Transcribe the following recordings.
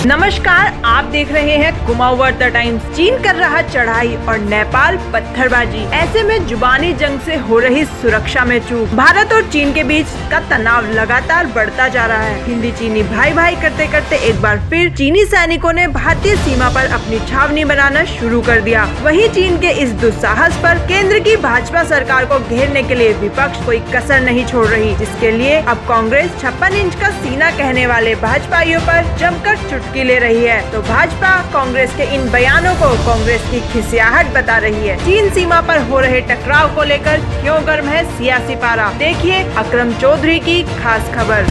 नमस्कार, आप देख रहे हैं कुमाऊं द टाइम्स। चीन कर रहा चढ़ाई और नेपाल पत्थरबाजी। ऐसे में जुबानी जंग से हो रही सुरक्षा में चूक। भारत और चीन के बीच का तनाव लगातार बढ़ता जा रहा है। हिंदी चीनी भाई भाई करते करते एक बार फिर चीनी सैनिकों ने भारतीय सीमा पर अपनी छावनी बनाना शुरू कर दिया। वहीं चीन के इस दुस्साहस पर केंद्र की भाजपा सरकार को घेरने के लिए विपक्ष कोई कसर नहीं छोड़ रही, जिसके लिए अब कांग्रेस 56 इंच का सीना कहने वाले भाजपाइयों पर जमकर चुटकी ले रही है। तो भाजपा कांग्रेस के इन बयानों को कांग्रेस की खिसियाहट बता रही है। चीन सीमा पर हो रहे टकराव को लेकर क्यों गर्म है सियासी पारा, देखिए अकरम चौधरी की खास खबर।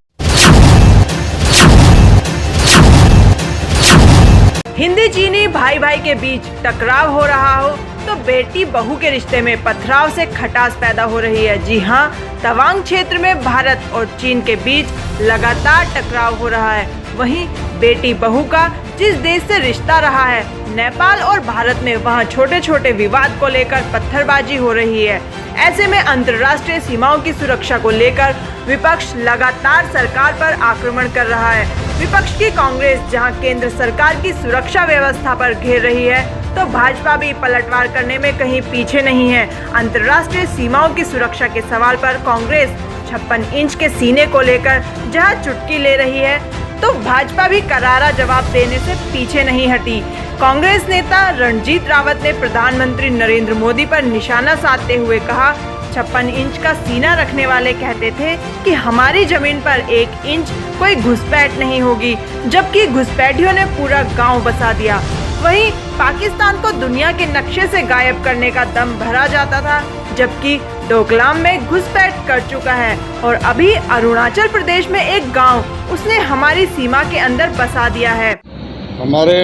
हिंदी चीनी भाई भाई के बीच टकराव हो रहा हो तो बेटी बहू के रिश्ते में पथराव से खटास पैदा हो रही है। जी हां, तवांग क्षेत्र में भारत और चीन के बीच लगातार टकराव हो रहा है। वहीं बेटी बहू का जिस देश से रिश्ता रहा है नेपाल और भारत में, वहां छोटे छोटे विवाद को लेकर पत्थरबाजी हो रही है। ऐसे में अंतर्राष्ट्रीय सीमाओं की सुरक्षा को लेकर विपक्ष लगातार सरकार पर आक्रमण कर रहा है। विपक्ष की कांग्रेस जहां केंद्र सरकार की सुरक्षा व्यवस्था पर घेर रही है, तो भाजपा भी पलटवार करने में कहीं पीछे नहीं है। अंतर्राष्ट्रीय सीमाओं की सुरक्षा के सवाल पर कांग्रेस 56 इंच के सीने को लेकर जहां चुटकी ले रही है, तो भाजपा भी करारा जवाब देने से पीछे नहीं हटी। कांग्रेस नेता रणजीत रावत ने प्रधानमंत्री नरेंद्र मोदी पर निशाना साधते हुए कहा, 56 इंच का सीना रखने वाले कहते थे कि हमारी जमीन पर 1 इंच कोई घुसपैठ नहीं होगी, जबकि घुसपैठियों ने पूरा गांव बसा दिया। वहीं पाकिस्तान को दुनिया के नक्शे से गायब करने का दम भरा जाता था, जबकि डोकलाम में घुसपैठ कर चुका है और अभी अरुणाचल प्रदेश में एक गांव उसने हमारी सीमा के अंदर बसा दिया है। हमारे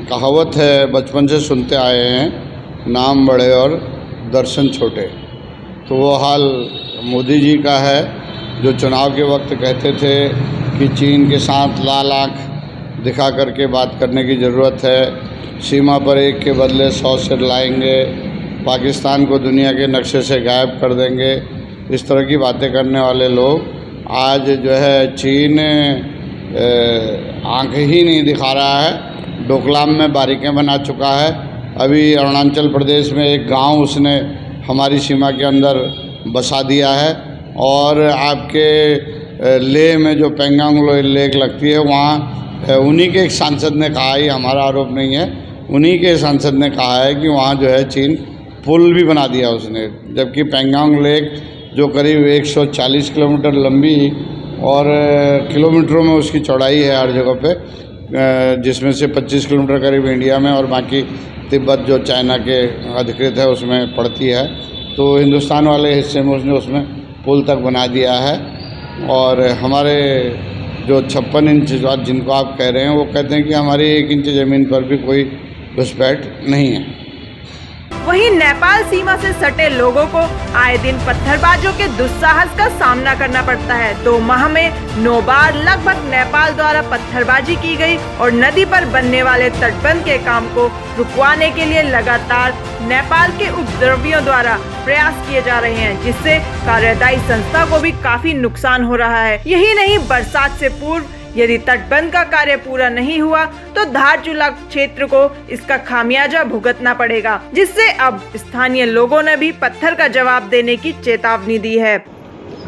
कहावत है, बचपन से सुनते आए हैं, नाम बड़े और दर्शन छोटे। तो वो हाल मोदी जी का है, जो चुनाव के वक्त कहते थे कि चीन के साथ लाल आँख दिखा करके बात करने की ज़रूरत है, सीमा पर एक के बदले 100 सिर लाएंगे, पाकिस्तान को दुनिया के नक्शे से गायब कर देंगे। इस तरह की बातें करने वाले लोग आज जो है चीन आँख ही नहीं दिखा रहा है, डोकलाम में बारीकें बना चुका है। अभी अरुणाचल प्रदेश में एक गांव उसने हमारी सीमा के अंदर बसा दिया है। और आपके लेह में जो पेंगोंग लेक लगती है, वहाँ उन्हीं के एक सांसद ने कहा, ये हमारा आरोप नहीं है, उन्हीं के सांसद ने कहा है कि वहाँ जो है चीन पुल भी बना दिया उसने, जबकि पेंगोंग लेक जो करीब 140 किलोमीटर लंबी और किलोमीटरों में उसकी चौड़ाई है हर जगह पे, जिसमें से 25 किलोमीटर करीब इंडिया में और बाकी तिब्बत जो चाइना के अधिकृत है उसमें पड़ती है। तो हिंदुस्तान वाले हिस्से में उसने उसमें पुल तक बना दिया है। और हमारे जो 56 इंच जिनको आप कह रहे हैं, वो कहते हैं कि हमारी 1 इंच ज़मीन पर भी कोई घुसपैठ नहीं है। वहीं नेपाल सीमा से सटे लोगों को आए दिन पत्थरबाजों के दुस्साहस का सामना करना पड़ता है। 2 माह में 9 बार लगभग नेपाल द्वारा पत्थरबाजी की गई और नदी पर बनने वाले तटबंध के काम को रुकवाने के लिए लगातार नेपाल के उपद्रवियों द्वारा प्रयास किए जा रहे हैं, जिससे कार्यदायी संस्था को भी काफी नुकसान हो रहा है। यही नहीं, बरसात से पूर्व यदि तटबंध का कार्य पूरा नहीं हुआ तो धारचूला क्षेत्र को इसका खामियाजा भुगतना पड़ेगा, जिससे अब स्थानीय लोगों ने भी पत्थर का जवाब देने की चेतावनी दी है।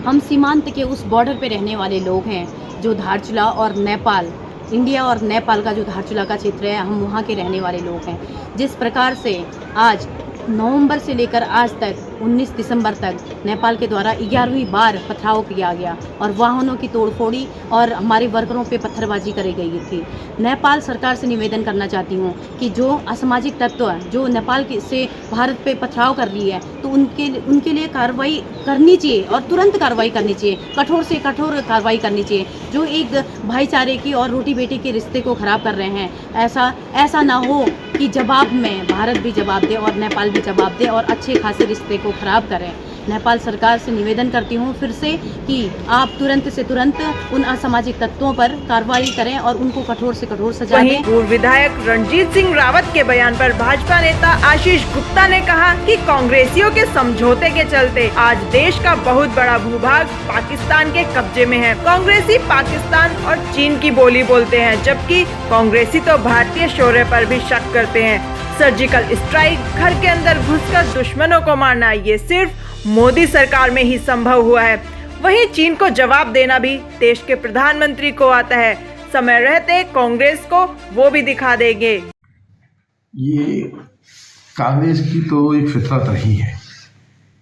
हम सीमांत के उस बॉर्डर पे रहने वाले लोग हैं, जो धारचूला और नेपाल, इंडिया और नेपाल का जो धारचूला का क्षेत्र है, हम वहाँ के रहने वाले लोग हैं। जिस प्रकार से आज नवंबर से लेकर आज तक 19 दिसंबर तक नेपाल के द्वारा 11वीं बार पथराव किया गया और वाहनों की तोड़फोड़ी और हमारे वर्करों पे पत्थरबाजी करी गई थी। नेपाल सरकार से निवेदन करना चाहती हूँ कि जो असामाजिक तत्व जो नेपाल से भारत पे पथराव कर रही है, तो उनके लिए कार्रवाई करनी चाहिए और तुरंत कार्रवाई करनी चाहिए, कठोर से कठोर कार्रवाई करनी चाहिए, जो एक भाईचारे की और रोटी बेटी के रिश्ते को ख़राब कर रहे हैं। ऐसा ना हो कि जवाब में भारत भी जवाब दे और नेपाल भी जवाब दे और अच्छे खासे रिश्ते को ख़राब करें। नेपाल सरकार से निवेदन करती हूँ फिर से कि आप तुरंत से तुरंत उन असामाजिक तत्वों पर कार्रवाई करें और उनको कठोर से कठोर सजा वहीं दें। पूर्व विधायक रणजीत सिंह रावत के बयान पर भाजपा नेता आशीष गुप्ता ने कहा कि कांग्रेसियों के समझौते के चलते आज देश का बहुत बड़ा भूभाग पाकिस्तान के कब्जे में है। कांग्रेसी पाकिस्तान और चीन की बोली बोलते हैं, जबकि कांग्रेसी तो भारतीय शौर्य पर भी शक करते हैं। सर्जिकल स्ट्राइक, घर के अंदर घुसकर दुश्मनों को मारना, ये सिर्फ मोदी सरकार में ही संभव हुआ है। वहीं चीन को जवाब देना भी देश के प्रधानमंत्री को आता है। समय रहते कांग्रेस को वो भी दिखा देंगे। ये कांग्रेस की तो एक फितरत रही है।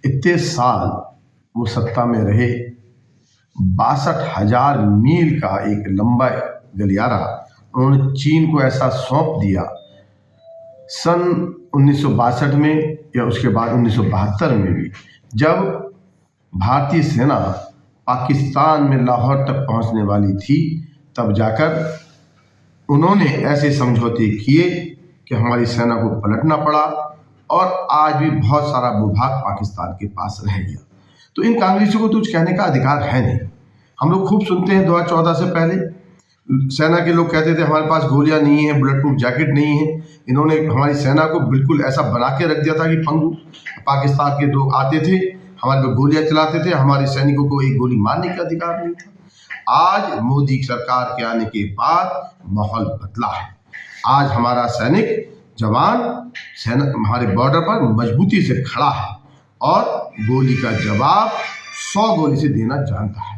इतने साल वो सत्ता में रहे, 62,000 मील का एक लंबा गलियारा उन्होंने चीन को ऐसा सौंप दिया। सन 1962 में या उसके बाद 1972 में भी जब भारतीय सेना पाकिस्तान में लाहौर तक पहुंचने वाली थी, तब जाकर उन्होंने ऐसे समझौते किए कि हमारी सेना को पलटना पड़ा और आज भी बहुत सारा भूभाग पाकिस्तान के पास रह गया। तो इन कांग्रेसियों को तो कुछ कहने का अधिकार है नहीं। हम लोग खूब सुनते हैं 2014 से पहले सेना के लोग कहते थे हमारे पास गोलियां नहीं है, बुलेट प्रूफ जैकेट नहीं है। इन्होंने हमारी सेना को बिल्कुल ऐसा बना के रख दिया था कि पंगु पाकिस्तान के लोग आते थे, हमारे पे गोलियां चलाते थे, हमारे सैनिकों को एक गोली मारने का अधिकार नहीं था। आज मोदी सरकार के आने के बाद माहौल बदला है। आज हमारा सैनिक जवान सेना हमारे बॉर्डर पर मजबूती से खड़ा है और गोली का जवाब 100 गोली से देना जानता है।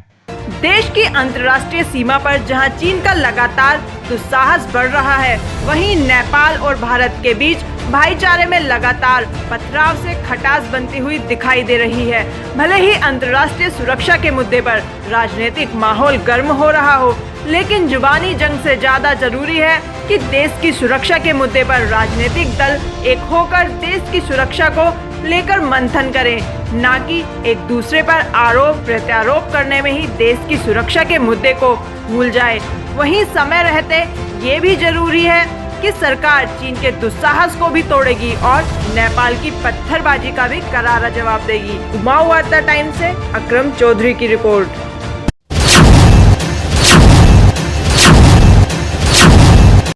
देश की अंतर्राष्ट्रीय सीमा पर जहां चीन का लगातार दुस्साहस बढ़ रहा है, वहीं नेपाल और भारत के बीच भाईचारे में लगातार पथराव से खटास बनती हुई दिखाई दे रही है। भले ही अंतर्राष्ट्रीय सुरक्षा के मुद्दे पर राजनीतिक माहौल गर्म हो रहा हो, लेकिन जुबानी जंग से ज्यादा जरूरी है कि देश की सुरक्षा के मुद्दे पर राजनीतिक दल एक होकर देश की सुरक्षा को लेकर मंथन करें, ना कि एक दूसरे पर आरोप प्रत्यारोप करने में ही देश की सुरक्षा के मुद्दे को भूल जाए। वहीं समय रहते ये भी जरूरी है कि सरकार चीन के दुस्साहस को भी तोड़ेगी और नेपाल की पत्थरबाजी का भी करारा जवाब देगी। कुमाऊं वार्ता टाइम से अकरम चौधरी की रिपोर्ट।